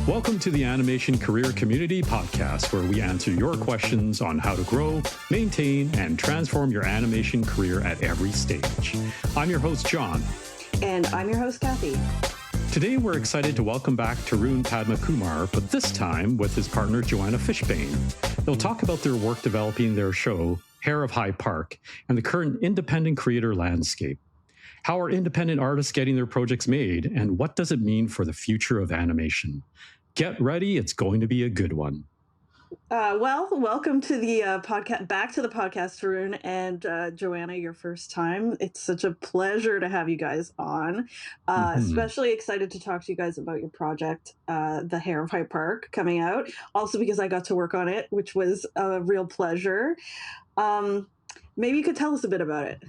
Welcome to the Animation Career Community Podcast, where we answer your questions on how to grow, maintain, and transform your animation career at every stage. I'm your host, John. And I'm your host, Kathy. Today, we're excited to welcome back Tarun Padmakumar, but this time with his partner, Joanna Fishbein. They'll talk about their work developing their show, Hare of High Park, and the current independent creator landscape. How are independent artists getting their projects made, and what does it mean for the future of animation? Get ready, it's going to be a good one. Welcome to the podcast, back to the podcast, Tarun and Joanna, your first time. It's such a pleasure to have you guys on. Especially excited to talk to you guys about your project, the Hare of High Park, coming out. Also because I got to work on it, which was a real pleasure. Maybe you could tell us a bit about it.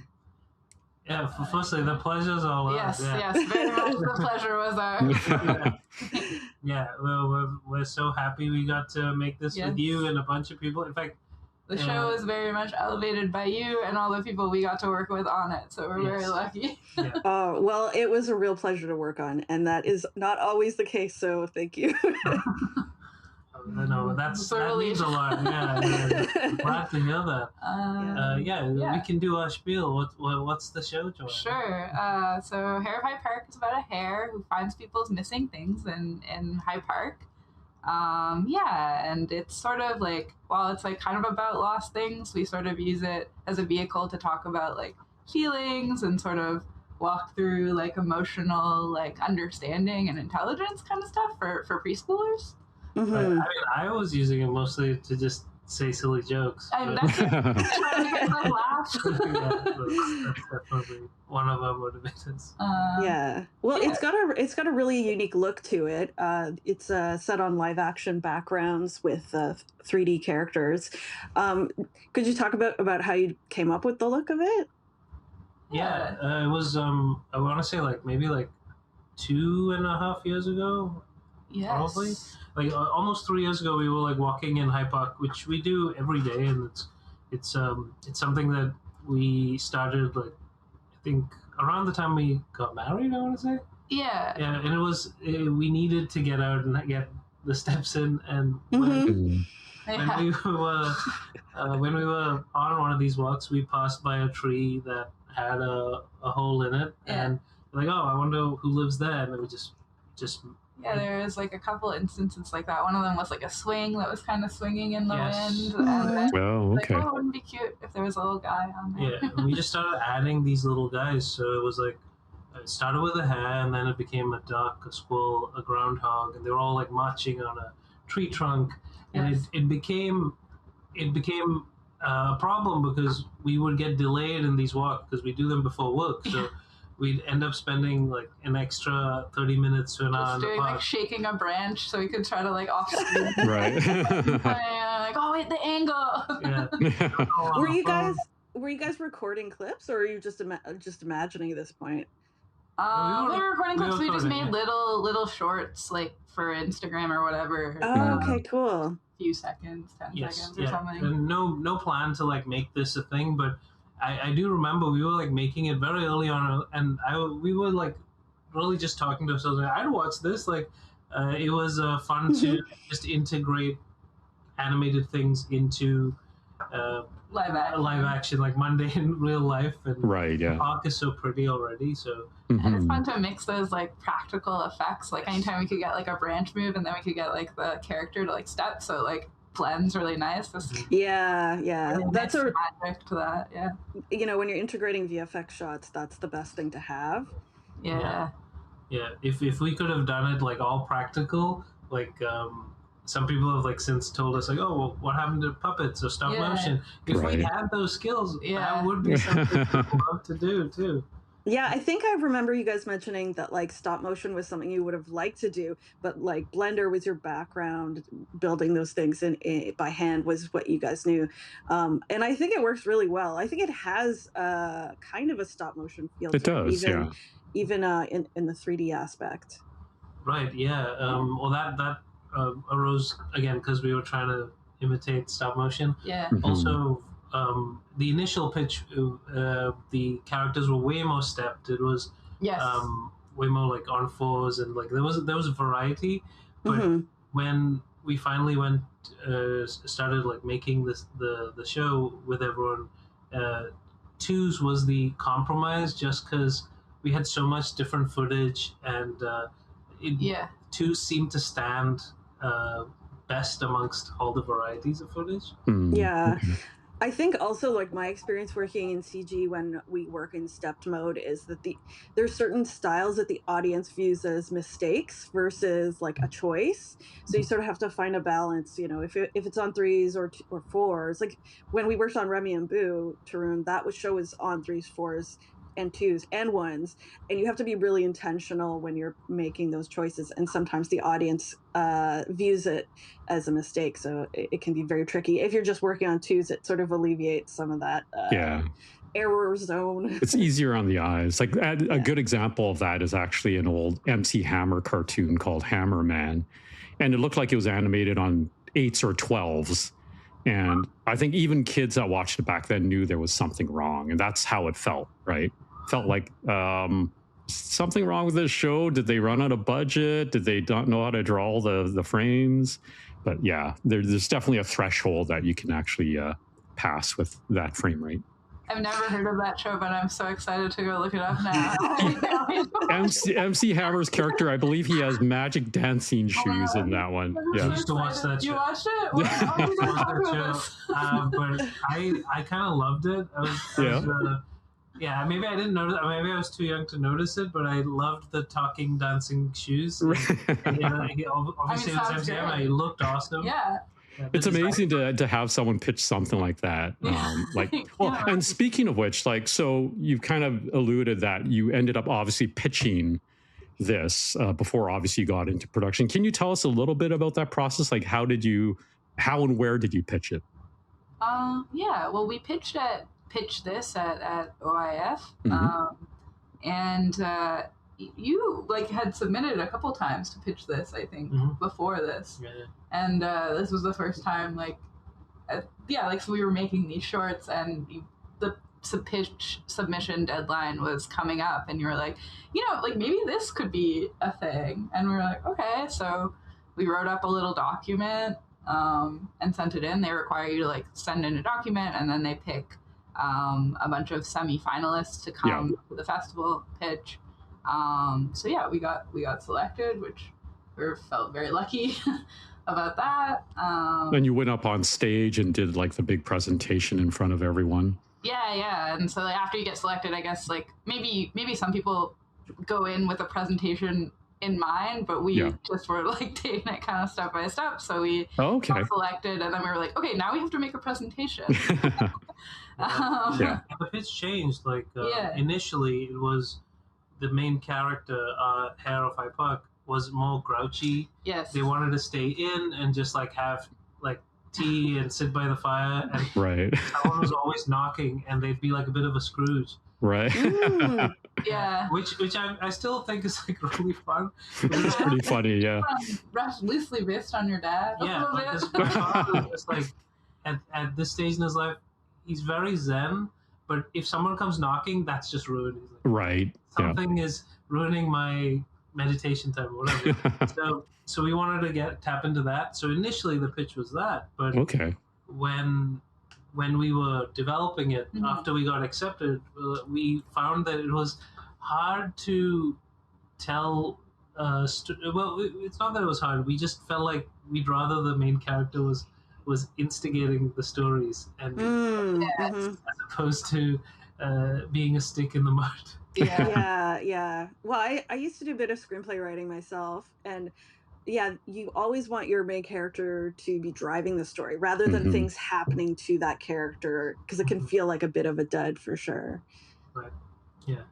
Yeah, firstly, the pleasure's all ours. Yes, very much the pleasure was ours. We're so happy we got to make this with you and a bunch of people. In fact, the show is very much elevated by you and all the people we got to work with on it, so we're very lucky. Well, it was a real pleasure to work on, and that is not always the case, so thank you. No, that means a lot. Yeah, glad to hear that. We can do our spiel. What's the show, Joanna? Sure. So Hare of High Park is about a hare who finds people's missing things in High Park. And it's sort of like, while it's like kind of about lost things, we sort of use it as a vehicle to talk about like feelings and sort of walk through like emotional like understanding and intelligence kind of stuff for preschoolers. Mm-hmm. I mean, I was using it mostly to just say silly jokes. And that's trying to get them laugh. That's definitely one of our motivators. It's got a really unique look to it. It's set on live action backgrounds with 3D characters. Could you talk about how you came up with the look of it? It was I want to say maybe 2.5 years ago. Yes. Probably. Almost 3 years ago, we were walking in High Park, which we do every day, and it's something that we started I think around the time we got married. I want to say. Yeah. Yeah, and we needed to get out and get the steps in, and when we were on one of these walks, we passed by a tree that had a hole in it, and I wonder who lives there, and then we just. Yeah, there was a couple instances like that. One of them was a swing that was kind of swinging in the wind. And then, it wouldn't be cute if there was a little guy on there. Yeah, and we just started adding these little guys. So it was it started with a hare, and then it became a duck, a squirrel, a groundhog, and they were all marching on a tree trunk. And it became a problem because we would get delayed in these walks because we do them before work. So we'd end up spending an extra 30 minutes to an hour in the park. Just doing shaking a branch so we could try to off screen. Right. The angle. Yeah. Were you guys recording clips, or are you just imagining at this point? We were recording clips. We just made little shorts for Instagram or whatever. Oh, okay, cool. Few seconds, 10 seconds or something. And no plan to make this a thing, but I do remember we were making it very early on, and we were really just talking to ourselves. I'd watch this. It was fun to just integrate animated things into live action, mundane real life. And the park is so pretty already. So and it's fun to mix those practical effects. Anytime we could get a branch move, and then we could get the character to step. So blends really nice. That's a magic to that. Yeah. When you're integrating VFX shots, that's the best thing to have. Yeah. If we could have done it all practical, some people have since told us what happened to puppets or stop motion? If we had those skills, that would be something we'd love to do too. Yeah, I think I remember you guys mentioning that stop motion was something you would have liked to do, but Blender was your background. Building those things by hand was what you guys knew, and I think it works really well. I think it has kind of a stop motion feel. It does, even in the 3D aspect. Right. Yeah. Well, that arose again because we were trying to imitate stop motion. Yeah. Also. The initial pitch, the characters were way more stepped. It was way more on fours, and there was a variety. But when we finally started like making the show with everyone, twos was the compromise, just because we had so much different footage, and twos seemed to stand best amongst all the varieties of footage. Yeah. I think also like my experience working in CG when we work in stepped mode is that there's certain styles that the audience views as mistakes versus like a choice. So you sort of have to find a balance, you know, if it's on 3s or 4s. Like when we worked on Remy and Boo, Tarun, that show was on 3s, 4s, and 2s and 1s, and you have to be really intentional when you're making those choices, and sometimes the audience views it as a mistake, so it can be very tricky. If you're just working on 2s, it sort of alleviates some of that error zone. It's easier on the eyes. Like a good example of that is actually an old MC Hammer cartoon called Hammer Man, and it looked like it was animated on 8s or 12s. And I think even kids that watched it back then knew there was something wrong. And that's how it felt, right? Felt like something wrong with this show. Did they run out of budget? Did they not know how to draw the frames? But yeah, there's definitely a threshold that you can actually pass with that frame rate. I've never heard of that show, but I'm so excited to go look it up now. MC Hammer's character, I believe he has magic dancing shoes in that one. Yeah. I used to watch that show. You watched it? But I kind of loved it. Maybe I didn't notice. Maybe I was too young to notice it, but I loved the talking, dancing shoes. Obviously, it was MC Hammer. He looked awesome. Yeah. It's amazing to have someone pitch something like that. And speaking of which, like, so you've kind of alluded that you ended up obviously pitching this before obviously you got into production. Can you tell us a little bit about that process? Like, how and where did you pitch it? Well, we pitched this at OIF, and you like had submitted a couple times to pitch this, I think, before this. Yeah. And this was the first time, so we were making these shorts, and the pitch submission deadline was coming up, and you were like, maybe this could be a thing. And we were like, okay. So we wrote up a little document and sent it in. They require you to send in a document, and then they pick a bunch of semi-finalists to come to the festival pitch. We got selected, which we felt very lucky about that. And you went up on stage and did the big presentation in front of everyone. Yeah. And so after you get selected, I guess maybe some people go in with a presentation in mind, but we just were taking it kind of step by step. So we got selected, and then we were like, okay, now we have to make a presentation. The pitch changed. Initially, it was the main character, Hare of High Park, was more grouchy. Yes. They wanted to stay in and just have tea and sit by the fire. And someone was always knocking, and they'd be a bit of a Scrooge. Right. Yeah. Which I still think is really fun. It's pretty funny, yeah. Loosely based on your dad. Yeah. This father is at this stage in his life, he's very zen. But if someone comes knocking, that's just ruined. Right. Something is ruining my meditation time or whatever. So we wanted to tap into that. So initially the pitch was that. But when we were developing it, after we got accepted, we found that it was hard to tell. It's not that it was hard. We just felt like we'd rather the main character was instigating the stories, and as opposed to being a stick in the mud. Yeah. Well, I used to do a bit of screenplay writing myself, and you always want your main character to be driving the story rather than things happening to that character, because it can feel like a bit of a dud for sure. Right. Yeah.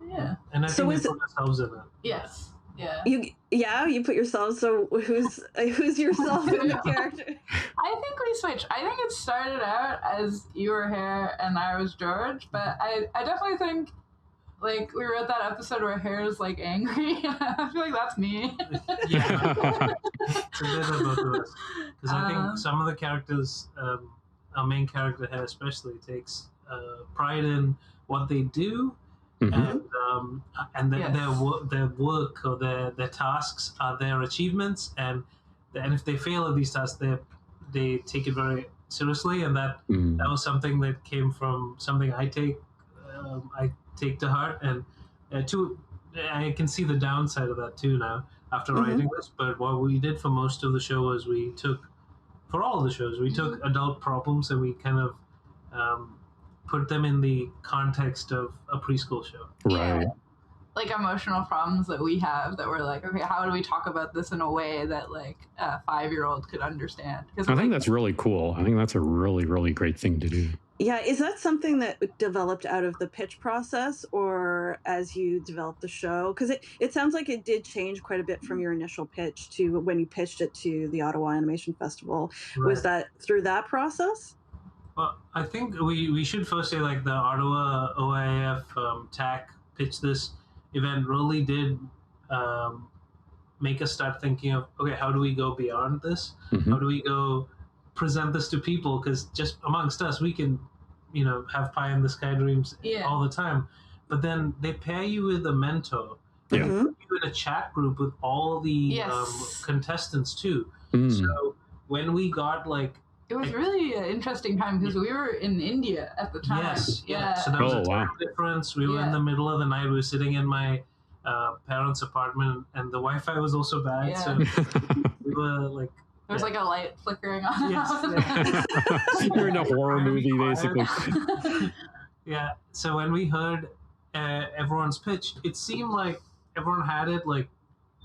Yeah. And I think we put ourselves in it. Yes. Yeah. You put yourself. So who's yourself in the character? I think we switched. I think it started out as you were Hare and I was George, but I definitely think we wrote that episode where Hare's angry. I feel like that's me. Yeah. It's a bit of both of us. Because I think some of the characters, our main character Hare especially, takes pride in what they do, and their work or their tasks are their achievements, and if they fail at these tasks, they take it very seriously, and that was something that came from something I take to heart, and I can see the downside of that too now after writing this. But what we did for most of the show was we took adult problems and we kind of put them in the context of a preschool show. Right. Yeah. Like emotional problems that we have that we're like, okay, how do we talk about this in a way that like a 5-year-old could understand? I think that's really cool. I think that's a really, really great thing to do. Yeah, is that something that developed out of the pitch process or as you developed the show? Because it sounds like it did change quite a bit from your initial pitch to when you pitched it to the Ottawa Animation Festival. Right. Was that through that process? Well, I think we should first say like the Ottawa OIF TAC pitched this event really did make us start thinking of, okay, how do we go beyond this? How do we go present this to people? Because just amongst us, we can, have pie in the sky dreams all the time. But then they pair you with a mentor. They put you in a chat group with all the contestants too. So when we got like, it was really an interesting time because we were in India at the time. Yes, yeah. So there was a time difference. We were in the middle of the night. We were sitting in my parents' apartment, and the Wi-Fi was also bad. Yeah. So we were like, there was like a light flickering on. Yes. You're in a horror movie, basically. Yeah. So when we heard everyone's pitch, it seemed like everyone had it like,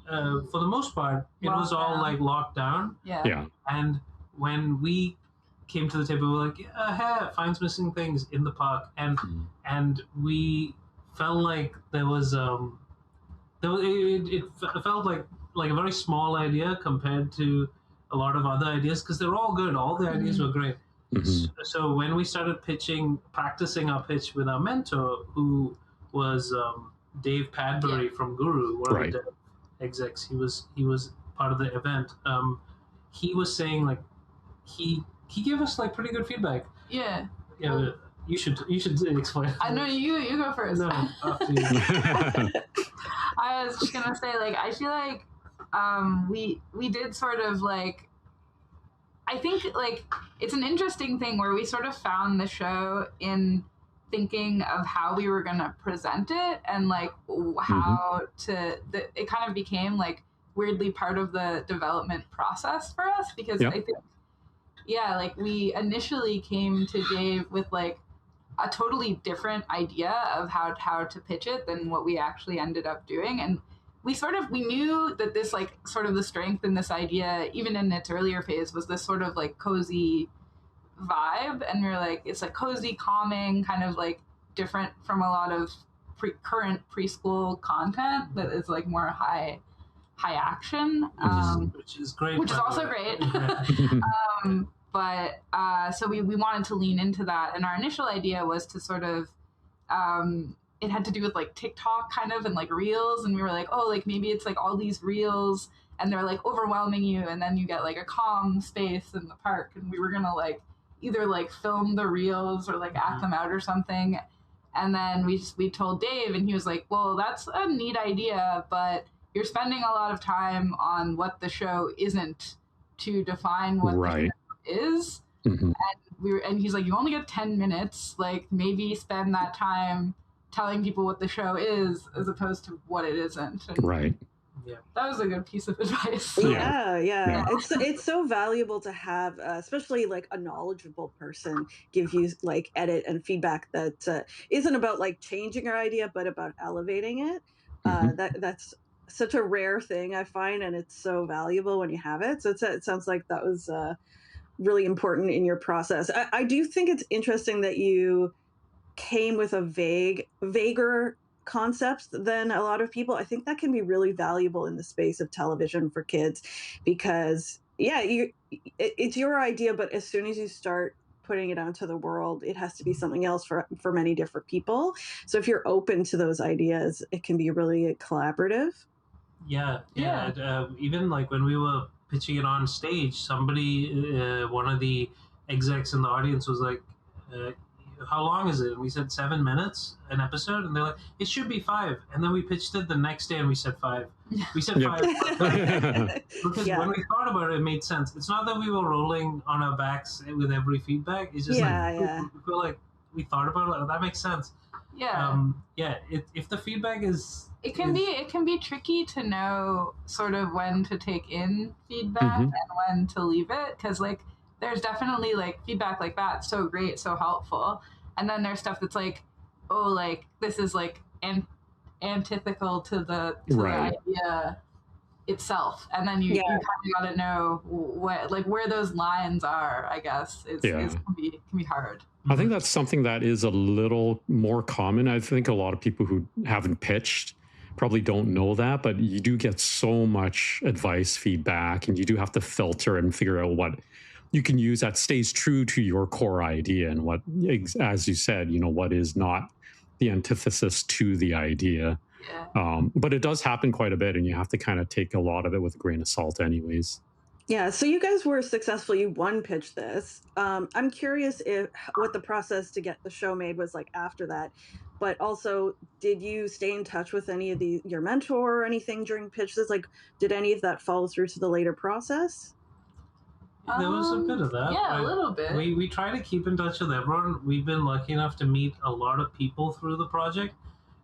for the most part, it was all like locked down. Yeah. And when we came to the table, we were like, hey, finds missing things in the park, and we felt like there was it felt like a very small idea compared to a lot of other ideas, because they're all good. All the ideas were great. So when we started practicing our pitch with our mentor, who was Dave Padbury from Guru, one of the execs, he was part of the event. He was saying like, he gave us like pretty good feedback. Yeah. You should explain. I know you go first. No, after you. I was just gonna say, like, I feel like we did sort of like, I think like it's an interesting thing where we sort of found the show in thinking of how we were gonna present it and like how it kind of became like weirdly part of the development process for us, because I think like we initially came to Dave with like a totally different idea of how to pitch it than what we actually ended up doing. And we knew that this like sort of the strength in this idea, even in its earlier phase, was this sort of like cozy vibe. And we were like, it's like cozy, calming, kind of like different from a lot of current preschool content that is like more high action, which is great, which is also great. But so we wanted to lean into that, and our initial idea was to sort of it had to do with like TikTok kind of and like reels, and we were like, oh, like maybe it's like all these reels and they're like overwhelming you, and then you get like a calm space in the park, and we were gonna like either like film the reels or like act them out or something. And then we told Dave, and he was like, well, that's a neat idea, but you're spending a lot of time on what the show isn't to define what the show is. And he's like, you only get 10 minutes, like maybe spend that time telling people what the show is as opposed to what it isn't. And that was a good piece of advice. Yeah. It's so valuable to have, especially like a knowledgeable person give you like edit and feedback that isn't about like changing your idea, but about elevating it. That's such a rare thing, I find, and it's so valuable when you have it. So it sounds like that was really important in your process. I do think it's interesting that you came with a vaguer concept than a lot of people. I think that can be really valuable in the space of television for kids, because it's your idea, but as soon as you start putting it out to the world, it has to be something else for many different people. So if you're open to those ideas, it can be really collaborative. Even like when we were pitching it on stage, somebody, one of the execs in the audience was like, how long is it? And we said 7 minutes an episode, and they're like, it should be 5. And then we pitched it the next day, and we said 5. We said 5 because when we thought about it, it made sense. It's not that we were rolling on our backs with every feedback. It's just we feel like we thought about it. That makes sense. If the feedback is, it can be tricky to know sort of when to take in feedback and when to leave it, because like there's definitely like feedback like that, so great, so helpful, and then there's stuff that's like, oh, like this is like antithetical to the idea itself, and then you kind of got to know what, like, where those lines are, I guess. It can be hard. I think that's something that is a little more common. I think a lot of people who haven't pitched probably don't know that, but you do get so much advice, feedback, and you do have to filter and figure out what you can use that stays true to your core idea, and what, as you said, what is not the antithesis to the idea. But it does happen quite a bit, and you have to kind of take a lot of it with a grain of salt anyways. Yeah, so you guys were successful. You pitched this. I'm curious what the process to get the show made was like after that. But also, did you stay in touch with any of your mentor or anything during pitches? Like, did any of that follow through to the later process? There was a bit of that. Yeah, a little bit. We try to keep in touch with everyone. We've been lucky enough to meet a lot of people through the project,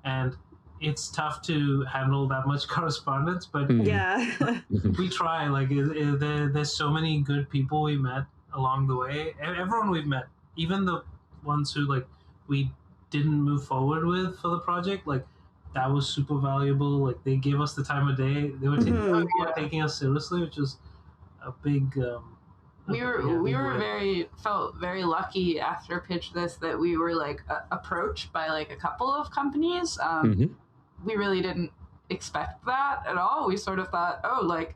and it's tough to handle that much correspondence, but we try. Like, there's so many good people we met along the way. Everyone we've met, even the ones who like we didn't move forward with for the project, like that was super valuable. Like, they gave us the time of day. They were taking us seriously, which was a big. We felt very lucky after Pitch This that we were like approached by like a couple of companies. We really didn't expect that at all. We sort of thought, like,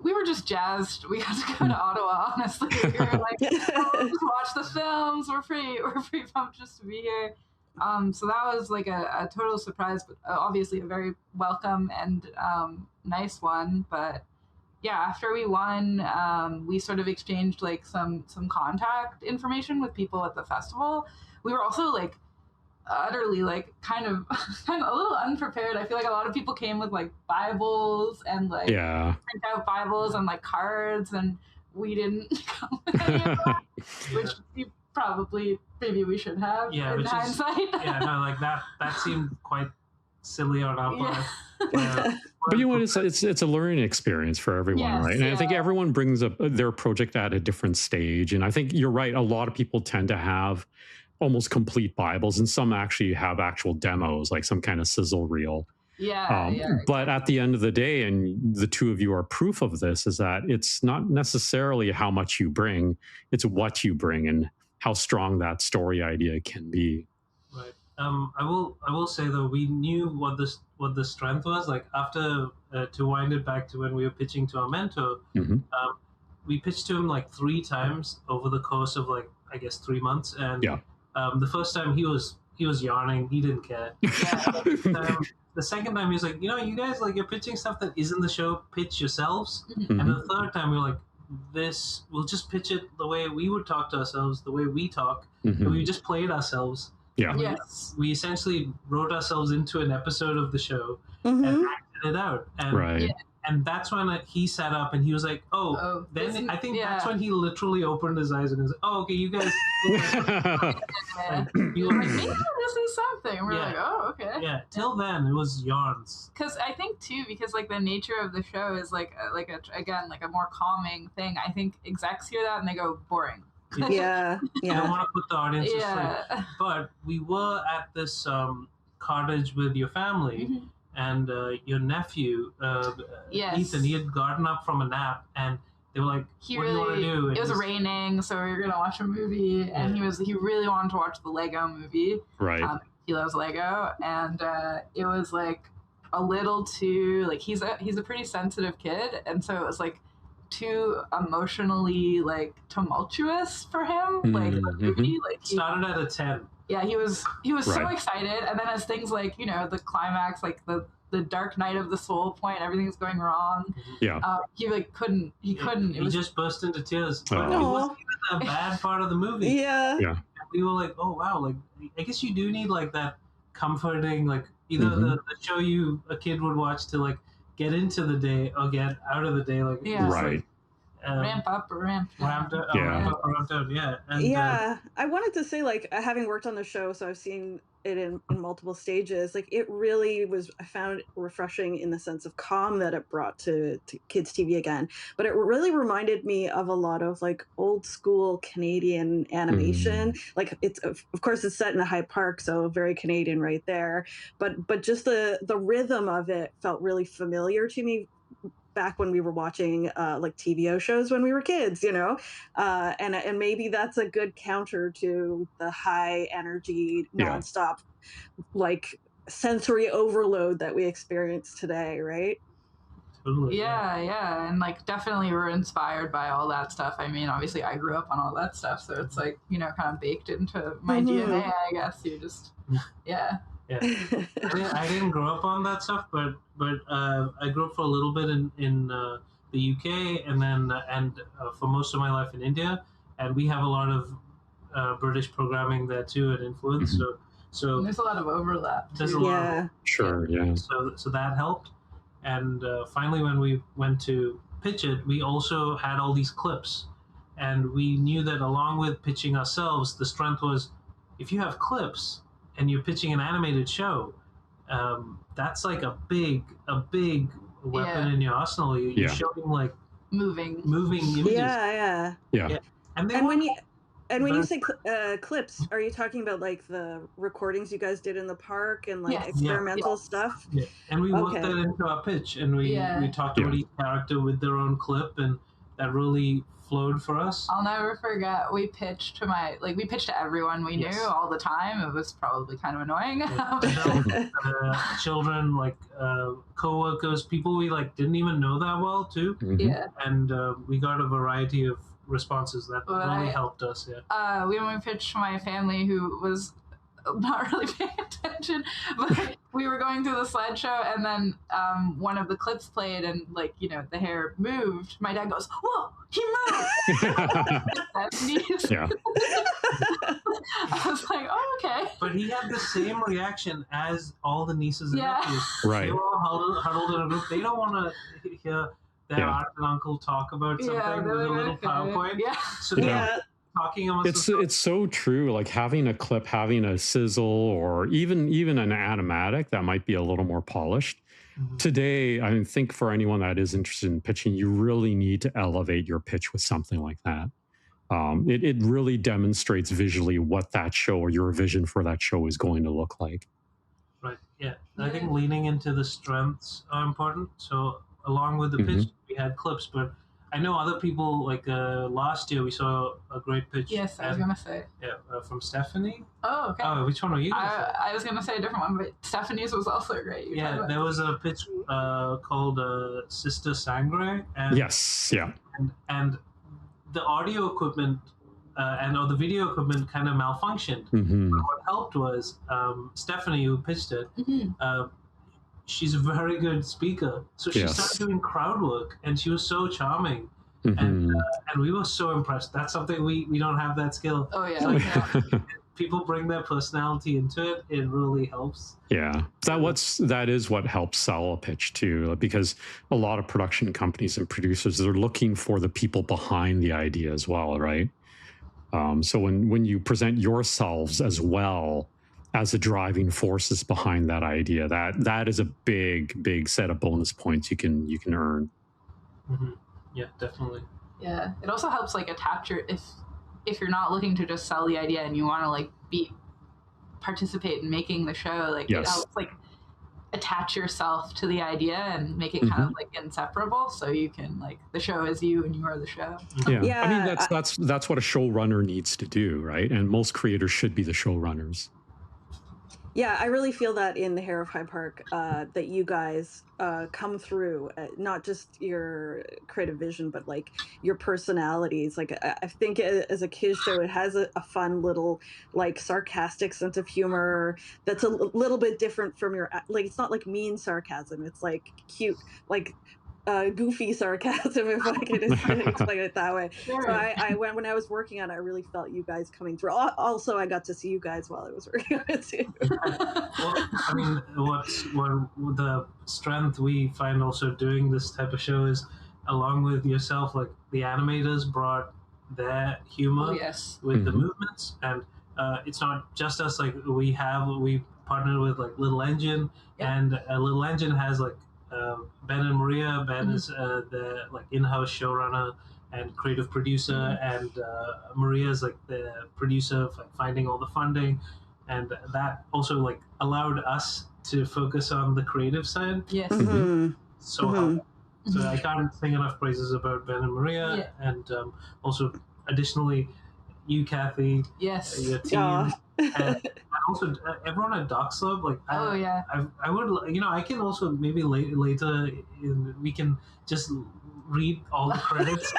we were just jazzed. We got to go to Ottawa, honestly. We were like, just watch the films. We're pretty pumped just to be here. So that was like a total surprise, but obviously a very welcome and nice one. But yeah, after we won, we sort of exchanged like some contact information with people at the festival. We were also like utterly like kind of a little unprepared. I feel like a lot of people came with like Bibles and like print out Bibles and like cards, and we didn't come with any of that, which maybe we should have in hindsight. Like that seemed quite silly on our part. But you know what? It's a learning experience for everyone, right? And I think everyone brings up their project at a different stage. And I think you're right. A lot of people tend to have almost complete Bibles, and some actually have actual demos, like some kind of sizzle reel. But at the end of the day, and the two of you are proof of this, is that it's not necessarily how much you bring, it's what you bring and how strong that story idea can be. Right. I will say though, we knew what the strength was. Like, after to wind it back to when we were pitching to our mentor, we pitched to him like 3 times over the course of like, I guess, 3 months, and the first time he was yarning, he didn't care. The second time he was like, you guys, like, you're pitching stuff that isn't the show, pitch yourselves. And the third time we were like, we'll just pitch it the way we would talk to ourselves, the way we talk, and we just played ourselves. We essentially wrote ourselves into an episode of the show and acted it out. And and that's when he sat up and he was like, I think that's when he literally opened his eyes and was like, okay, you guys. You were like, maybe this is something. We're like, okay. Yeah, till then, it was yarns. Because I think, too, because, like, the nature of the show is, like a more calming thing. I think execs hear that and they go, boring. You don't want to put the audience to sleep. But we were at this cottage with your family. And your nephew, Ethan, he had gotten up from a nap, and they were like, "What do you want to do?" And it was raining, so we were gonna watch a movie, and he really wanted to watch the Lego movie. Right. He loves Lego, and it was like a little too like he's a pretty sensitive kid, and so it was like too emotionally like tumultuous for him. Like the movie, like started at a 10. Yeah, he was so excited, and then as things like, the climax, like the dark night of the soul point, everything's going wrong. He like couldn't. He just burst into tears. But it wasn't even the bad part of the movie. we were like, oh wow, like I guess you do need like that comforting, like either Mm-hmm. the show a kid would watch to like get into the day or get out of the day, like Yeah. just Right. like ramp up or ramp down. ramped up, Yeah. ramp up or ramp down, yeah. And Yeah, I wanted to say, like, having worked on the show, so I've seen it in multiple stages. Like, it really was, I found it refreshing in the sense of calm that it brought to kids' TV again. But it really reminded me of a lot of like old school Canadian animation. Like, it's of course it's set in a High Park, so very Canadian right there. But just the rhythm of it felt really familiar to me back when we were watching like TVO shows when we were kids, you know, and maybe that's a good counter to the high energy, nonstop, like sensory overload that we experience today, right? totally, Yeah, and like definitely we're inspired by all that stuff. I mean, obviously I grew up on all that stuff, so it's like, you know, kind of baked into my DNA, I guess. You just, yeah. I didn't grow up on that stuff, but I grew up for a little bit in the UK, and then for most of my life in India, and we have a lot of British programming there too and influence. Mm-hmm. So and there's a lot of overlap. There's a lot. Of, sure, yeah. So that helped, and finally when we went to pitch it, we also had all these clips, and we knew that along with pitching ourselves, the strength was if you have clips and you're pitching an animated show, that's like a big weapon in your arsenal. You're showing like moving images. Yeah. And when you say clips, are you talking about like the recordings you guys did in the park and like experimental stuff? Yeah. And we worked that into our pitch, and we talked about each character with their own clip, and that really flowed for us. I'll never forget, we pitched to everyone we knew all the time. It was probably kind of annoying. Children, like co-workers, people we like didn't even know that well too. And we got a variety of responses that really helped us. When we pitched to my family, who was not really paying attention, but we were going through the slideshow, and then one of the clips played, and like, you know, the hair moved. My dad goes, "Whoa, he moved!" I was like, "Oh, okay." But he had the same reaction as all the nieces and nephews. Right. They were all huddled in a group. They don't want to hear their aunt and uncle talk about something with a little PowerPoint. So they're talking amongst it's so true. Like having a clip, having a sizzle, or even an animatic that might be a little more polished. Today, I think for anyone that is interested in pitching, you really need to elevate your pitch with something like that. It really demonstrates visually what that show or your vision for that show is going to look like. Right. Yeah. I think leaning into the strengths are important. So along with the pitch, we had clips, but I know other people, like last year we saw a great pitch. Yes, I was going to say. Yeah, from Stephanie. Oh, okay. Oh, which one were you going to say? I was going to say a different one, but Stephanie's was also great. There was a pitch called Sister Sangre. And, and the audio equipment or the video equipment kind of malfunctioned. But what helped was Stephanie, who pitched it, she's a very good speaker. So she started doing crowd work, and she was so charming. And we were so impressed. That's something we don't have that skill. Oh, yeah. So people bring their personality into it. It really helps. Yeah. That is what helps sell a pitch too, because a lot of production companies and producers, they're looking for the people behind the idea as well, right? So when you present yourselves as well as the driving forces behind that idea, that is a big set of bonus points you can earn. Yeah, definitely. Yeah, it also helps like attach if you're not looking to just sell the idea and you want to like participate in making the show, like it helps like attach yourself to the idea and make it kind of like inseparable, so you can like the show is you and you are the show. Yeah. I mean that's what a showrunner needs to do, right? And most creators should be the showrunners. Yeah, I really feel that in the Hare of High Park, that you guys come through, not just your creative vision, but like your personalities. Like I think as a kids show, it has a fun little like sarcastic sense of humor that's a little bit different from your, like, it's not like mean sarcasm. It's like cute, like goofy sarcasm, if I can explain it that way. Sure. So when I was working on it, I really felt you guys coming through. Also, I got to see you guys while I was working on it too. Well, I mean, what the strength we find also doing this type of show is, along with yourself, like the animators brought their humor with the movements, and it's not just us. Like we partnered with like Little Engine, and Little Engine has like Ben and Maria. Ben is the like in-house showrunner and creative producer, and Maria is like the producer of like finding all the funding, and that also like allowed us to focus on the creative side. Yes. So I can't sing enough praises about Ben and Maria, and also additionally you, Kathy, your team, and also everyone at Docs Lab. Like, I would, I can also maybe later we can just read all the credits.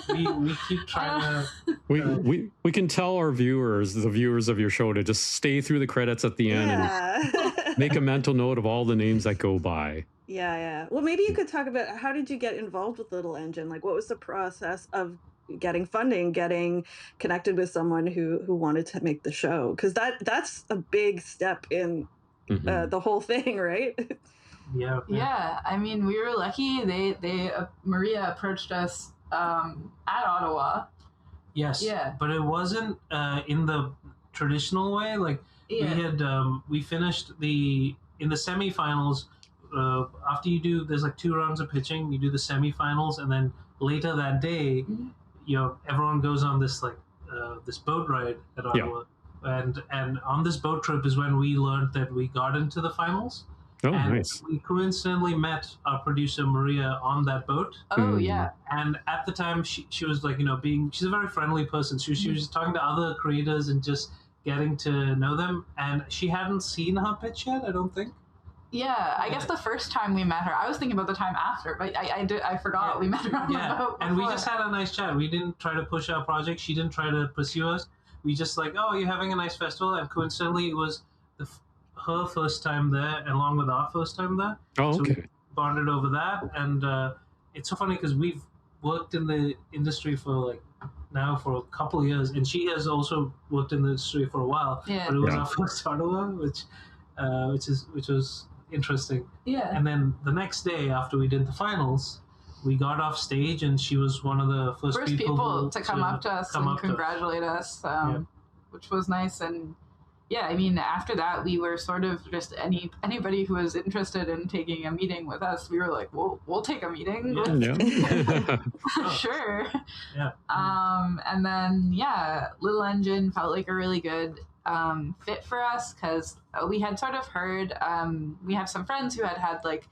we keep trying to. We can tell our viewers, the viewers of your show, to just stay through the credits at the end and make a mental note of all the names that go by. Yeah. Well, maybe you could talk about how did you get involved with Little Engine? Like, what was the process of getting funding, getting connected with someone who wanted to make the show? Because that's a big step in the whole thing, right? Yeah. I mean, we were lucky. They Maria approached us at Ottawa. Yes. Yeah. But it wasn't in the traditional way. Like we finished in the semifinals. After there's like 2 rounds of pitching. You do the semifinals, and then later that day, everyone goes on this like this boat ride at Ottawa, and on this boat trip is when we learned that we got into the finals. Oh, and nice. We coincidentally met our producer Maria on that boat. Oh, yeah. And at the time, she was like, she's a very friendly person. She was just talking to other creators and just getting to know them. And she hadn't seen her pitch yet, I don't think. Yeah, I guess the first time we met her, I was thinking about the time after, but I forgot we met her on the boat. And we just had a nice chat. We didn't try to push our project. She didn't try to pursue us. We just like, oh, you're having a nice festival. And coincidentally, it was her first time there, along with our first time there. Oh, okay. So we bonded over that. And it's so funny because we've worked in the industry for a couple of years. And she has also worked in the industry for a while. Yeah. But it was our first Ottawa, which was interesting. Yeah. And then the next day after we did the finals, we got off stage and she was one of the first people to come up to us and congratulate us, which was nice. And I mean, after that, we were sort of just anybody who was interested in taking a meeting with us, we were like, we'll take a meeting. For sure. Yeah. And then, Little Engine felt like a really good fit for us because we had sort of heard we have some friends who had like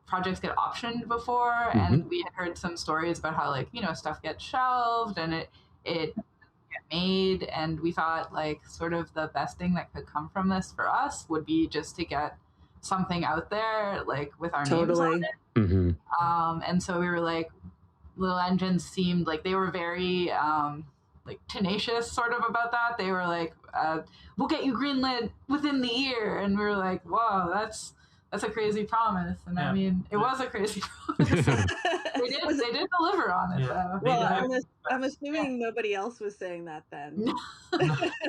projects get optioned before, and we had heard some stories about how stuff gets shelved and it get made, and we thought like sort of the best thing that could come from this for us would be just to get something out there like with our names on it. And so we were like, Little Engine seemed like they were very like tenacious sort of about that. They were like, we'll get you greenlit within the year. And we were like, wow, that's a crazy promise. And I mean, it was a crazy promise. they did deliver on it though. Well, I'm assuming nobody else was saying that then. No.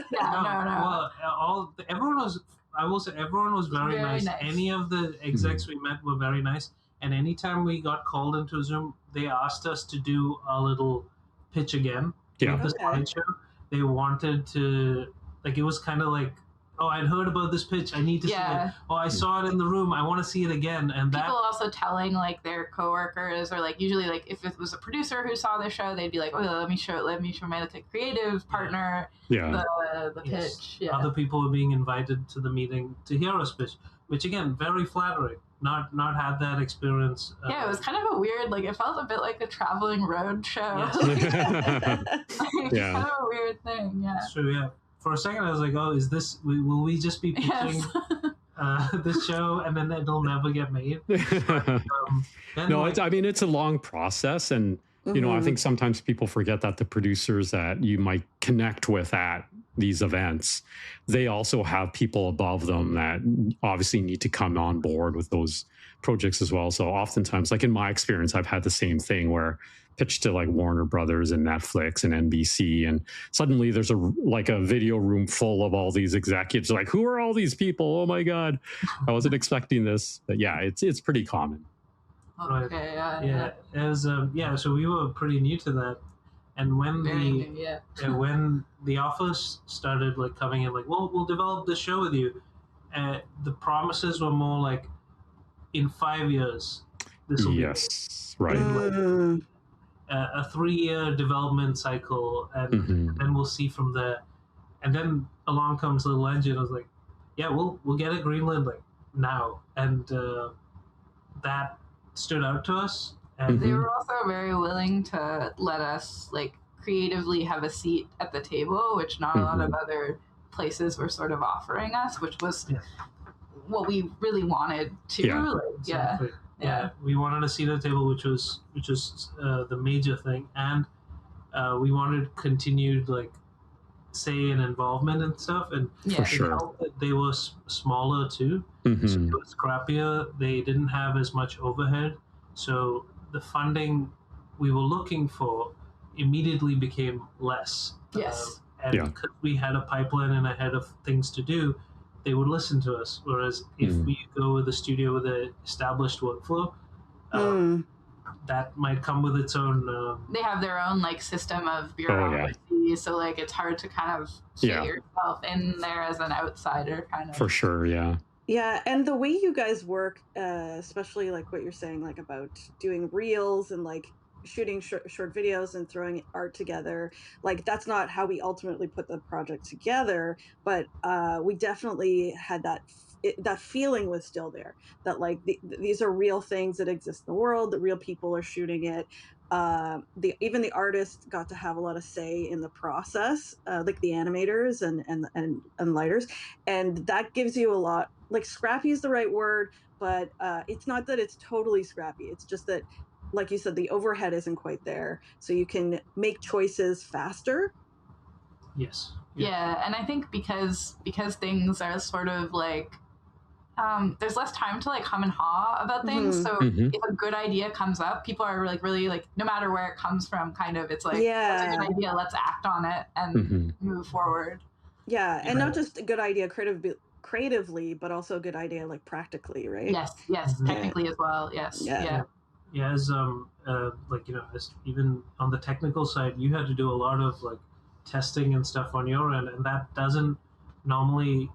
Well, everyone was very nice. Any of the execs we met were very nice. And anytime we got called into a Zoom, they asked us to do a little pitch again. Yeah. The slideshow. They wanted to, like, it was kind of like, oh, I'd heard about this pitch. I need to see it. Oh, I saw it in the room. I want to see it again. And people also telling like their coworkers, or like usually like if it was a producer who saw the show, they'd be like, oh, let me show my like creative partner the pitch. Yeah. Other people were being invited to the meeting to hear us pitch, which again, very flattering. Not had that experience. It was kind of a weird, like it felt a bit like a traveling road show. Yes. Kind of a weird thing. Yeah. It's true. Yeah. For a second, I was like, oh, will we just be pitching this show and then it'll never get made? No, it's a long process, and I think sometimes people forget that the producers that you might connect with at these events, they also have people above them that obviously need to come on board with those projects as well. So oftentimes, like in my experience, I've had the same thing where pitched to like Warner Brothers and Netflix and NBC, and suddenly there's a video room full of all these executives. Like, who are all these people? Oh my God, I wasn't expecting this. But yeah, it's pretty common. Okay, yeah. As so we were pretty new to that, and when when the offers started like coming in, like, well, we'll develop this show with you, the promises were more like, in 5 years, this will be right. Like, a 3-year development cycle, and then we'll see from there. And then along comes Little Engine. I was like, yeah, we'll get a Greenland like now, and that stood out to us. And they were also very willing to let us like creatively have a seat at the table, which not a lot of other places were sort of offering us, which was what we really wanted to. Exactly. Yeah, we wanted a seat at the table, which was the major thing, and we wanted continued like say and involvement and stuff, and for sure. Helped that they were smaller too, so they were scrappier. They didn't have as much overhead, so the funding we were looking for immediately became less. Because we had a pipeline and a head of things to do, they would listen to us. Whereas if we go with a studio with an established workflow, that might come with its own. They have their own like system of bureaucracy, so like it's hard to kind of fit yourself in there as an outsider, kind of. For sure, yeah. Yeah, and the way you guys work, especially like what you're saying, like about doing reels and like shooting short videos and throwing art together, like that's not how we ultimately put the project together, but we definitely had that feeling was still there, that like these are real things that exist in the world, that real people are shooting it. Even the artists got to have a lot of say in the process, like the animators and lighters, and that gives you a lot. Like scrappy is the right word, but it's not that it's totally scrappy. It's just that, like you said, the overhead isn't quite there, so you can make choices faster. Yes. Yeah, and I think because things are sort of like there's less time to like hum and haw about things. So if a good idea comes up, people are like really like, no matter where it comes from, kind of, it's like, that's a good idea, let's act on it and move forward. Yeah, and not just a good idea creatively, but also a good idea like practically, right? Yes, technically as well. Yes. Yeah, as like, you know, as even on the technical side, you had to do a lot of like testing and stuff on your end, and that doesn't normally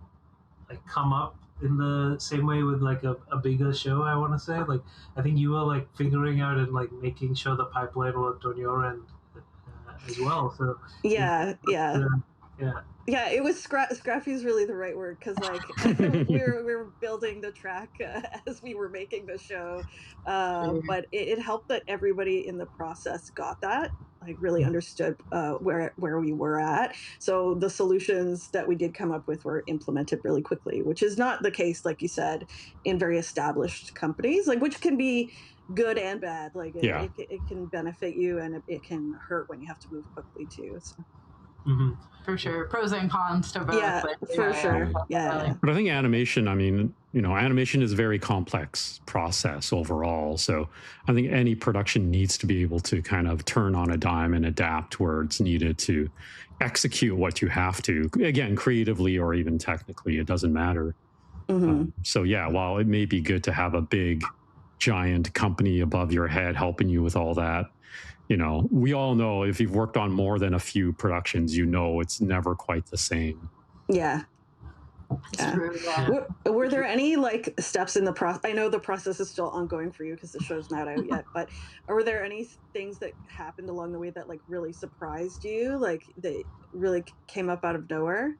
like come up in the same way with like a bigger show, I want to say. Like, I think you were like figuring out and like making sure the pipeline worked on your end as well. So yeah, it was scrappy is really the right word, because like we were building the track as we were making the show, but it helped that everybody in the process got that, like really understood where we were at. So the solutions that we did come up with were implemented really quickly, which is not the case, like you said, in very established companies, like, which can be good and bad. Like it can benefit you, and it can hurt when you have to move quickly too. So. For sure, pros and cons to both. Yeah, for sure. Yeah. But I think animation, I mean, you know, animation is a very complex process overall. So I think any production needs to be able to kind of turn on a dime and adapt where it's needed to execute what you have to. Again, creatively or even technically, it doesn't matter. So yeah, while it may be good to have a big, giant company above your head helping you with all that, you know, we all know if you've worked on more than a few productions, you know it's never quite the same. Yeah. Were there any like steps in the process? I know the process is still ongoing for you because the show's not out yet, but were there any things that happened along the way that like really surprised you, like that really came up out of nowhere?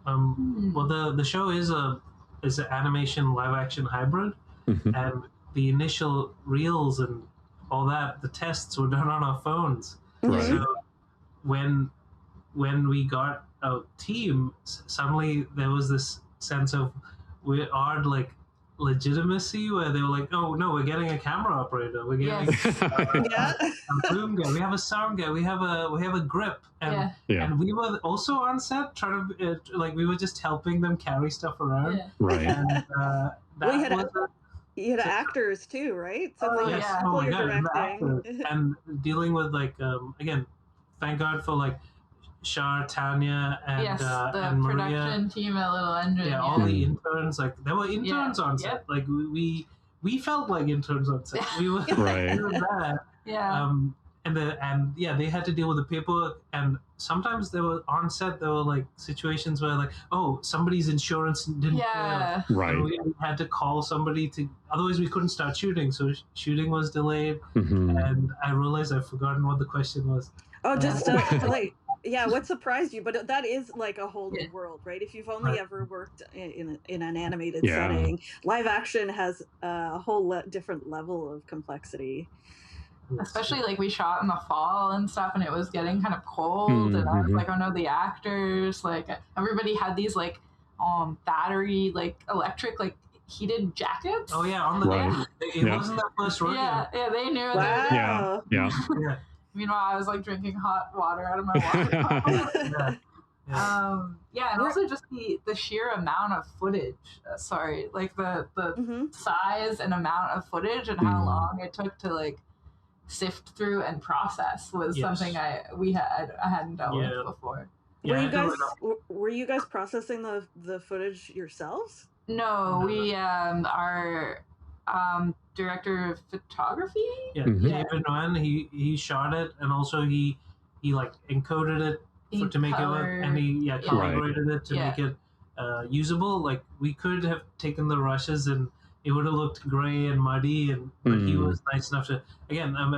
Well, the show is an animation live action hybrid, and the initial reels and all that, the tests were done on our phones. Right. So when we got a team, suddenly there was this sense of we are like legitimacy where they were like, oh no, we're getting a camera operator, we're getting a boom guy, we have a sound guy, we have a grip, and we were also on set trying to like we were just helping them carry stuff around, right? And you had actors too, right? So oh my god, and dealing with like again, thank God for like Shar, Tanya, and the and Maria. production team at Little Engine. Yeah, all the interns. Like there were interns on set. Like we felt like interns on set. We were right. that. Yeah. And they had to deal with the paperwork, and sometimes they were on set. There were like situations where like, oh, somebody's insurance didn't clear, right? And we had to call somebody to. Otherwise, we couldn't start shooting. So shooting was delayed, and I realized I've forgotten what the question was. Oh, just like. Yeah, what surprised you? But that is like a whole new world, right? If you've only ever worked in an animated setting, live action has a whole different level of complexity. Especially like we shot in the fall and stuff, and it was getting kind of cold, and I was like, oh no, the actors, like everybody had these like battery, like electric, like heated jackets. Oh yeah, on the day. It wasn't their first rodeo. Yeah, they knew. Wow. Yeah. Meanwhile, I was like drinking hot water out of my water bottle. And also just the sheer amount of footage. Like the size and amount of footage and how long it took to like sift through and process was something I hadn't dealt with before. Were you guys processing the footage yourselves? No, we our director of photography. David Nguyen, he shot it, and also he like encoded it to make it work, and he calibrated it to make it usable. Like we could have taken the rushes and it would have looked gray and muddy, but he was nice enough to. Again, I'm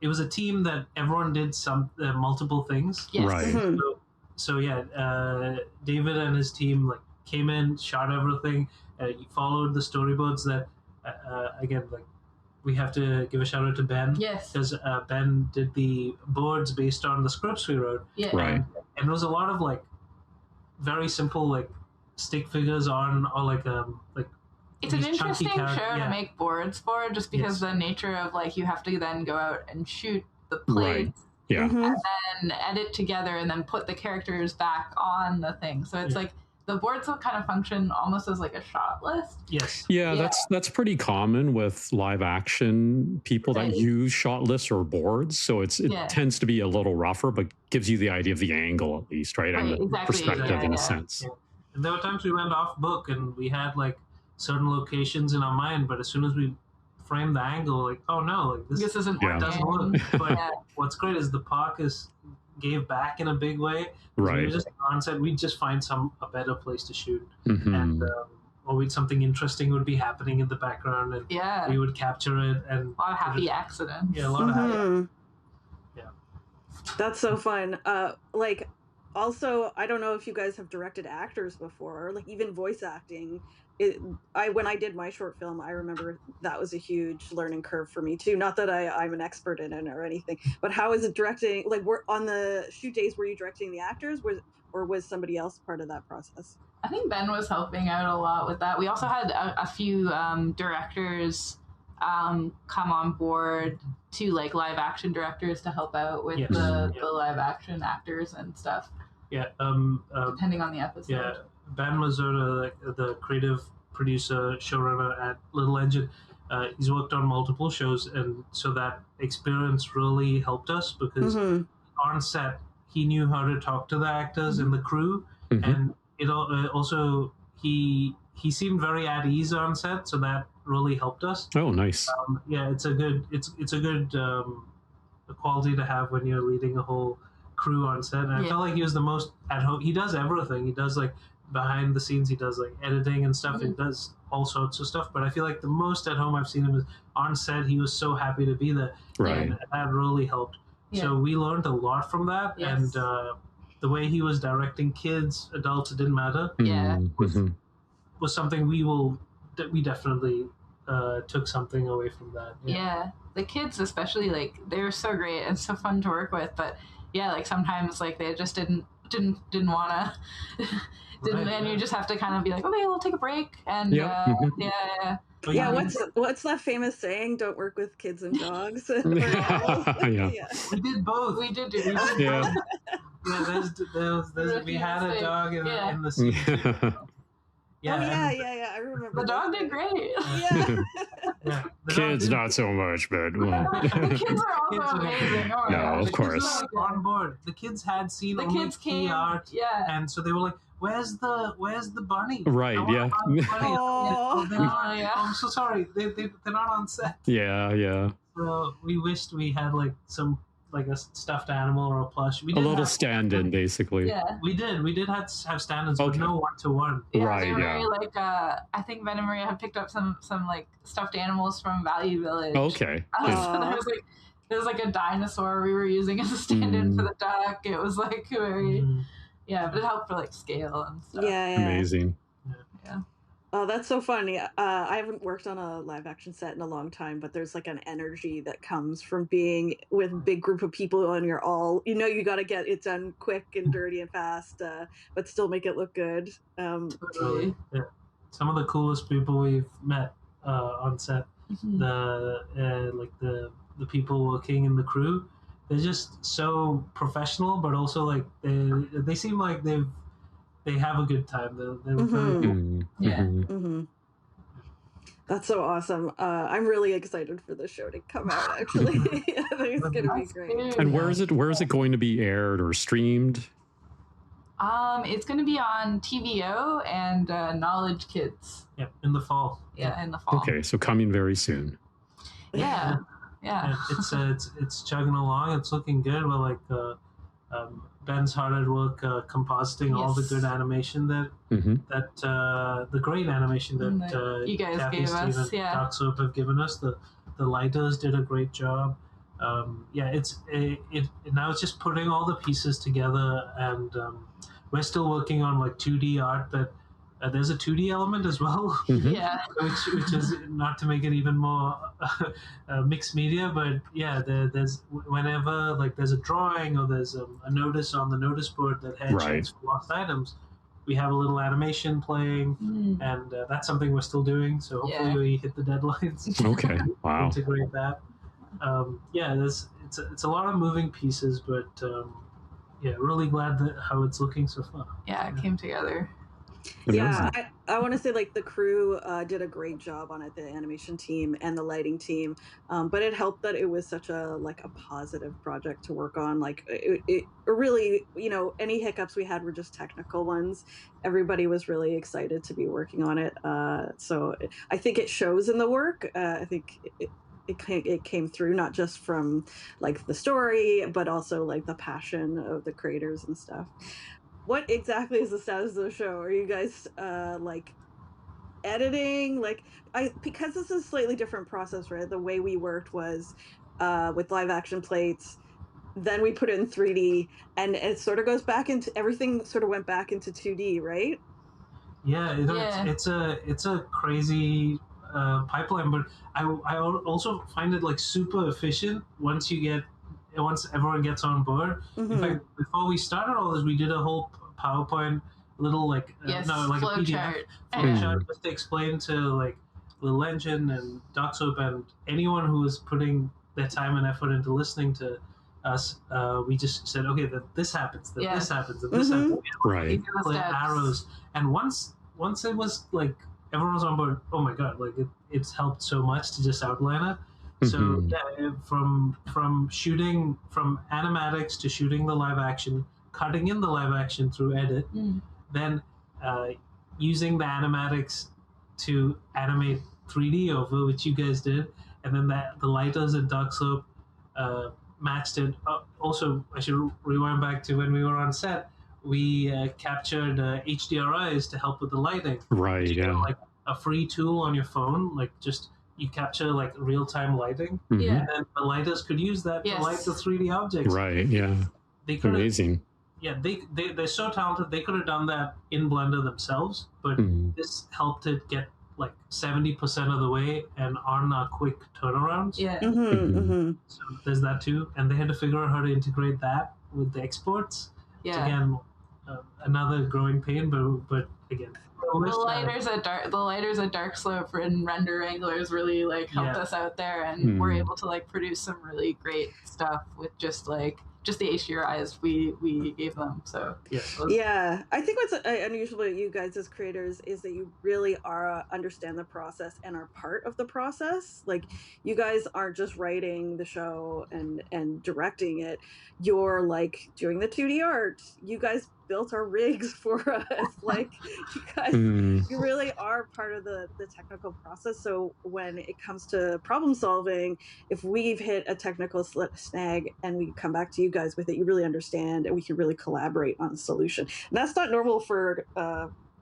it was a team that everyone did some multiple things. Yes. Right. So David and his team like came in, shot everything. He followed the storyboards that. Again, like we have to give a shout out to Ben. Yes. Because Ben did the boards based on the scripts we wrote. Yeah. Right. And it was a lot of like very simple like stick figures on, or like it's an interesting show to make boards for, just because the nature of like you have to then go out and shoot the plates, and then edit together and then put the characters back on the thing. So it's like the boards will kind of function almost as like a shot list. Yes. Yeah, that's pretty common with live action people that use shot lists or boards. So it tends to be a little rougher, but gives you the idea of the angle at least, right? And the perspective in a sense. Yeah. And there were times we went off book and we had like certain locations in our mind, but as soon as we framed the angle, like, oh no, like this isn't doesn't work. But what's great is the park gave back in a big way. Right. We were just on set, we'd just find a better place to shoot, and or something interesting would be happening in the background, and we would capture it. And a lot of happy accidents. Yeah, a lot of happy. Yeah, that's so fun. Like, also, I don't know if you guys have directed actors before, like even voice acting. When I did my short film, I remember that was a huge learning curve for me too. Not that I'm an expert in it or anything, but how is it directing? Like, on the shoot days, were you directing the actors, or was somebody else part of that process? I think Ben was helping out a lot with that. We also had a few directors come on board, to like live action directors to help out with the live action actors and stuff. Yeah. Depending on the episode. Yeah. Ben Mazzotta, the creative producer, showrunner at Little Engine, he's worked on multiple shows, and so that experience really helped us because on set he knew how to talk to the actors and the crew, and it also he seemed very at ease on set, so that really helped us. Oh, nice. It's a good quality to have when you're leading a whole crew on set, and I felt like he was the most at home. He does everything. He does like behind the scenes, he does like editing and stuff. He does all sorts of stuff, but I feel like the most at home I've seen him is on set. He was so happy to be there, and that really helped. So we learned a lot from that, and the way he was directing kids, adults, it didn't matter. Was something we definitely took something away from that. The kids especially, like, they're so great and so fun to work with, but like sometimes like they just didn't didn't wanna and you just have to kind of be like, okay, we'll take a break and Yeah. Yeah, what's that famous saying? Don't work with kids and dogs. Yeah. We did both. We did do Yeah. We had a dog in the scene. Yeah. I remember. The dog did great. Yeah. Kids not so much, but the kids are also amazing. Oh my gosh. of course. On board. The kids had seen only key art, and so they were like, "Where's the bunny?" Right. Yeah. I'm so sorry. They're not on set. Yeah. So we wished we had like a stuffed animal or a plush. We A did little stand-in, basically. Yeah. We did have stand-ins, but no one-to-one. Yeah, right. They were very, like I think Ben and Maria had picked up some like stuffed animals from Value Village. Okay. So there was like a dinosaur we were using as a stand-in for the duck. It was like very but it helped for like scale and stuff. Yeah. Amazing. Yeah. Oh, that's so funny. I haven't worked on a live action set in a long time, but there's like an energy that comes from being with a big group of people and you're all, you got to get it done quick and dirty and fast, but still make it look good. Totally. Yeah. Some of the coolest people we've met on set, the people working in the crew, they're just so professional, but also like they seem like they have a good time. They're very cool. That's so awesome. I'm really excited for the show to come out, actually. I think it's going to be great. And where is it going to be aired or streamed? It's going to be on TVO and Knowledge Kids. Yep, in the fall. Yeah, in the fall. Okay, so coming very soon. Yeah. It's chugging along. It's looking good. We're like Ben's hard at work compositing all the good animation that the great animation that you guys Kathy, gave Steve, us. and Dark Soap have given us. The lighters did a great job. Now it's just putting all the pieces together, and we're still working on like 2D art, but there's a 2D element as well. which is not to make it even more mixed media, but there's whenever like there's a drawing or there's a notice on the notice board that had checks for lost items, we have a little animation playing, and that's something we're still doing. So hopefully we hit the deadlines. Okay, wow. Integrate that. It's a lot of moving pieces, but really glad that how it's looking so far. Yeah, it came together. Yeah, I want to say like the crew did a great job on it, the animation team and the lighting team, but it helped that it was such a positive project to work on. Like it really, any hiccups we had were just technical ones. Everybody was really excited to be working on it, so I think it shows in the work. I think it came through not just from like the story, but also like the passion of the creators and stuff. What exactly is the status of the show? Are you guys like editing? Because this is a slightly different process, right? The way we worked was with live action plates, then we put it in 3D, and it sort of goes back into everything. Sort of went back into 2D, right? Yeah, it's a crazy pipeline, but I also find it like super efficient once everyone gets on board. In fact, before we started all this, we did a whole PowerPoint little a PDF flowchart just to explain to like Little Engine and Dark Soap and anyone who is putting their time and effort into listening to us. We just said, okay, that this happens, that this happens, that this happens. Right. Like arrows, and once it was like everyone was on board. Oh my god! Like it's helped so much to just outline it. So from shooting, from animatics to shooting the live action, cutting in the live action through edit, then using the animatics to animate 3D over, which you guys did, and then the lighters and Dark Soap matched it. Also, I should rewind back to when we were on set. We captured HDRIs to help with the lighting. Right. Like a free tool on your phone, like just. You capture like real-time lighting, and then the lighters could use that to light the 3D objects. Right. Yeah. Amazing. Yeah, they're so talented. They could have done that in Blender themselves, but this helped it get like 70% of the way and on quick turnarounds. Yeah. So there's that too, and they had to figure out how to integrate that with the exports. Yeah. Again, another growing pain, but again, the lighter's a dark slope and render anglers really like helped us out there, and we're able to like produce some really great stuff with just the HDRIs we gave them. So yeah, I think what's unusual about you guys as creators is that you really are understand the process and are part of the process. Like, you guys aren't just writing the show and directing it, you're like doing the 2D art. You guys built our rigs for us. Like, you guys, you really are part of the technical process. So when it comes to problem solving, if we've hit a technical snag and we come back to you guys with it, you really understand, and we can really collaborate on a solution. And that's not normal for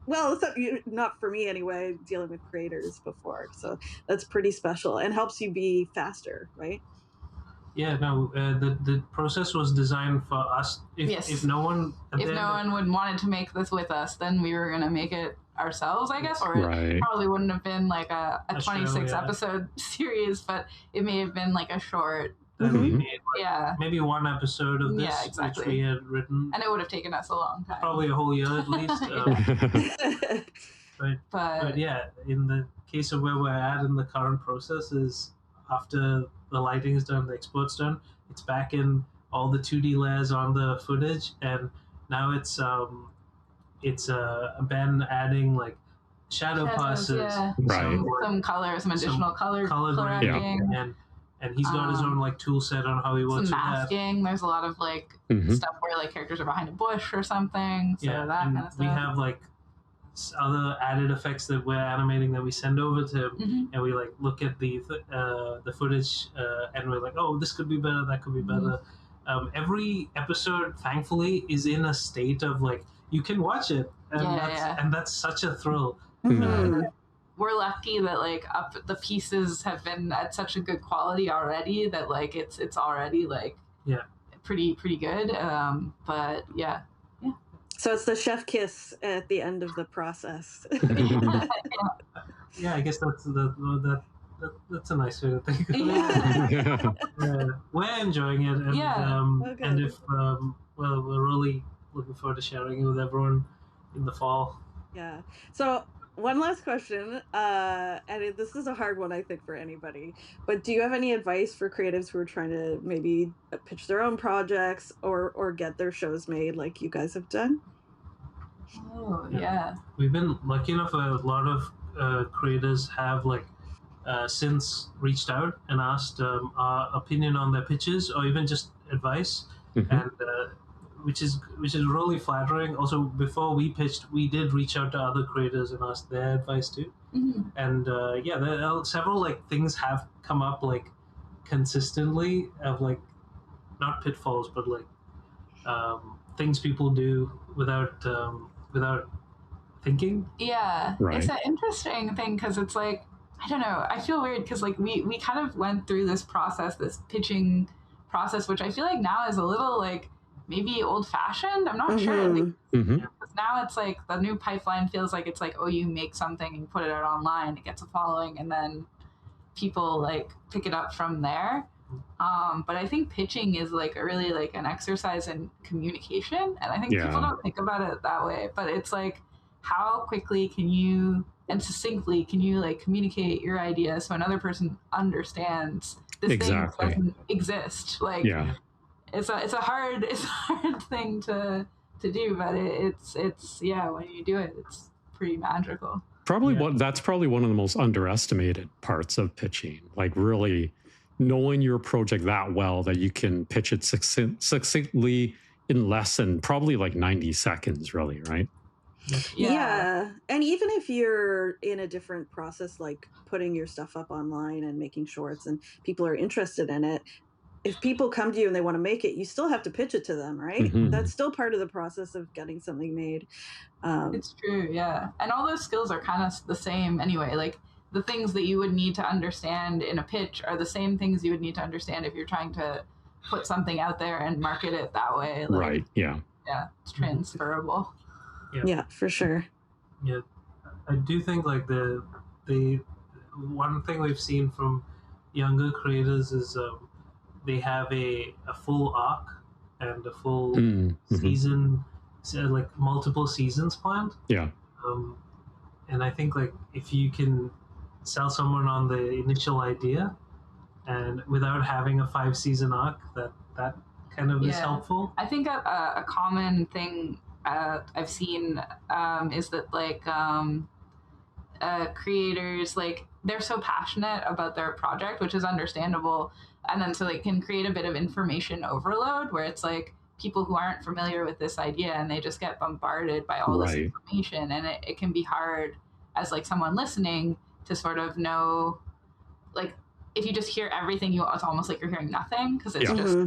well, it's not for me anyway, dealing with creators before. So that's pretty special and helps you be faster, right? Yeah, no, the process was designed for us. If no one would wanted to make this with us, then we were going to make it ourselves, I guess, or it probably wouldn't have been like a 26 episode series, but it may have been like a short. We made maybe one episode of this, which we had written, and it would have taken us a long time, probably a whole year at least. But yeah, in the case of where we're at in the current process is after the lighting is done, the export's done, it's back in all the 2D layers on the footage, and now it's Ben adding like shadow passes, some color, some additional color correcting, and he's got his own like tool set on how he works some masking. There's a lot of like stuff where like characters are behind a bush or something. So that kind of stuff. We have like other added effects that we're animating that we send over to him, and we like look at the footage, and we're like, oh, this could be better, that could be better. Every episode, thankfully, is in a state of like you can watch it, and that's such a thrill. We're lucky that like the pieces have been at such a good quality already that like it's already like pretty good. But yeah. So it's the chef kiss at the end of the process. Yeah, I guess that's a nice way to think of it. We're enjoying it, and and if we're really looking forward to sharing it with everyone in the fall. Yeah. So one last question, and this is a hard one, I think, for anybody, but do you have any advice for creatives who are trying to maybe pitch their own projects or get their shows made like you guys have done? Oh, yeah. We've been lucky enough, a lot of creators have like since reached out and asked our opinion on their pitches or even just advice, and which is really flattering. Also, before we pitched, we did reach out to other creators and ask their advice too. And there are several like things have come up like consistently of like not pitfalls, but like things people do without thinking. Yeah, it's an interesting thing because it's like, I don't know, I feel weird because like we kind of went through this process, this pitching process, which I feel like now is a little like maybe old-fashioned. I'm not sure. Like, now it's like the new pipeline feels like it's like, oh, you make something and put it out online, it gets a following, and then people like pick it up from there. But I think pitching is like a really like an exercise in communication, and I think people don't think about it that way. But it's like, how quickly can you and succinctly can you like communicate your idea so another person understands this thing doesn't exist? Like, it's a hard thing to do, but it's when you do it, it's pretty magical. That's probably one of the most underestimated parts of pitching. Like really knowing your project that well that you can pitch it succinctly in less than probably like 90 seconds, really, right? Yeah. And even if you're in a different process, like putting your stuff up online and making shorts and people are interested in it, if people come to you and they want to make it, you still have to pitch it to them, right? That's still part of the process of getting something made. It's true, yeah. And all those skills are kind of the same anyway. Like the things that you would need to understand in a pitch are the same things you would need to understand if you're trying to put something out there and market it that way. Like, yeah, it's transferable. Yeah, for sure. Yeah, I do think like the one thing we've seen from younger creators is they have a full arc and a full season like multiple seasons planned. Yeah. And I think like if you can sell someone on the initial idea and without having a 5-season arc, that kind of is helpful. I think a common thing I've seen is that like creators, like they're so passionate about their project, which is understandable, and then so they can create a bit of information overload where it's like people who aren't familiar with this idea and they just get bombarded by all this information, and it can be hard as like someone listening to sort of know, like if you just hear everything, it's almost like you're hearing nothing because it's just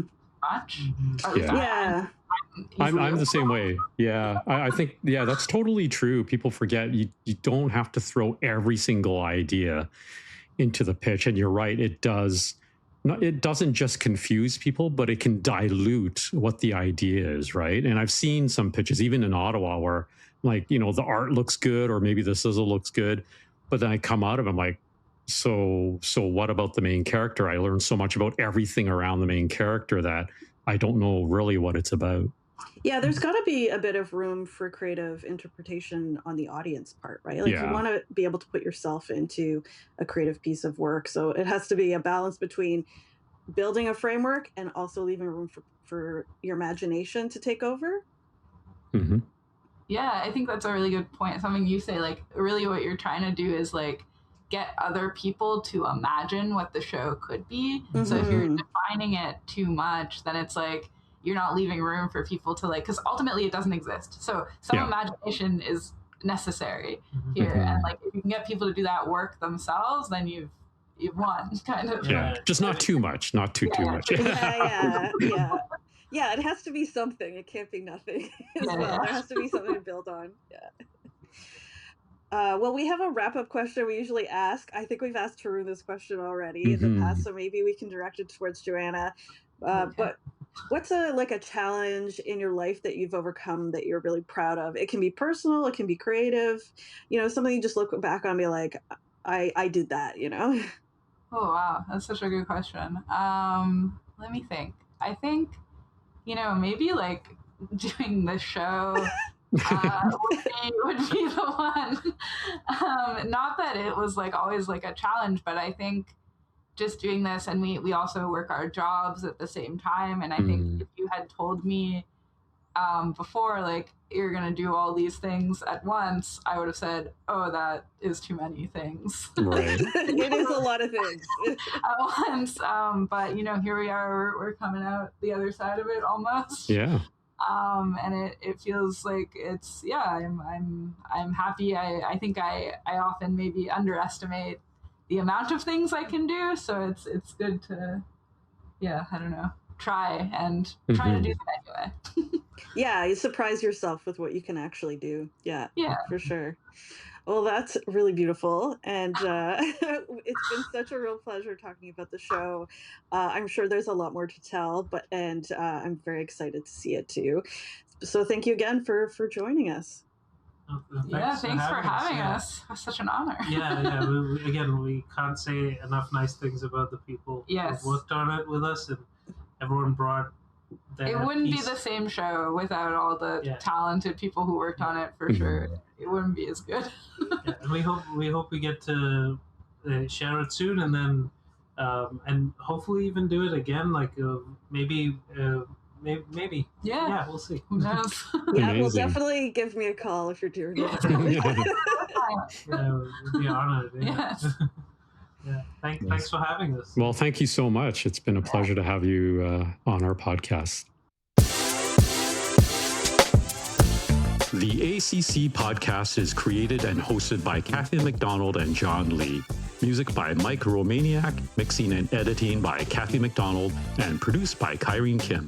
much. I'm the same way. Yeah, I think, that's totally true. People forget you don't have to throw every single idea into the pitch. And you're right, it doesn't just confuse people, but it can dilute what the idea is, right? And I've seen some pitches, even in Ottawa, where like, the art looks good, or maybe the sizzle looks good, but then I come out of it, I'm like, so what about the main character? I learned so much about everything around the main character that I don't know really what it's about. Yeah, there's got to be a bit of room for creative interpretation on the audience part, right? Like you want to be able to put yourself into a creative piece of work. So it has to be a balance between building a framework and also leaving room for your imagination to take over. Mm-hmm. Yeah, I think that's a really good point. Something you say, like really what you're trying to do is like get other people to imagine what the show could be. Mm-hmm. So if you're defining it too much, then it's like you're not leaving room for people to like, because ultimately it doesn't exist. So some imagination is necessary here. And like if you can get people to do that work themselves, then you've won, kind of. Yeah, just not too much, not too much. Yeah, it has to be something. It can't be nothing as well. There has to be something to build on. Well, we have a wrap-up question we usually ask. I think we've asked Tarun this question already in the past, so maybe we can direct it towards Joanna. But what's a challenge in your life that you've overcome that you're really proud of? It can be personal, it can be creative, something you just look back on and be like, I did that, Oh, wow. That's such a good question. Let me think. I think, maybe like doing the show would be the one. Not that it was like always like a challenge, but I think just doing this, and we also work our jobs at the same time. And I think if you had told me before, like, you're going to do all these things at once, I would have said, oh, that is too many things. Right. It is a lot of things. At once. But, here we are, we're coming out the other side of it almost. Yeah. And it feels like it's, I'm happy. I think I often maybe underestimate the amount of things I can do. So it's good to, I don't know, try to do that anyway. Yeah, you surprise yourself with what you can actually do. Yeah, for sure. Well, that's really beautiful. And it's been such a real pleasure talking about the show. I'm sure there's a lot more to tell, and I'm very excited to see it too. So thank you again for joining us. Thanks for having us. It's such an honor. We can't say enough nice things about the people who worked on it with us, and everyone brought their It wouldn't piece. be the same show without all the talented people who worked on it, for sure. It wouldn't be as good. And we hope we get to share it soon, and then and hopefully even do it again, like maybe. We'll see. Who knows? Well, definitely give me a call if you're doing it. We'd be honored. Thanks for having us. Well, thank you so much. It's been a pleasure to have you on our podcast. The ACC podcast is created and hosted by Kathy McDonald and John Lee. Music by Mike Romaniak, mixing and editing by Kathy McDonald, and produced by Kyrene Kim.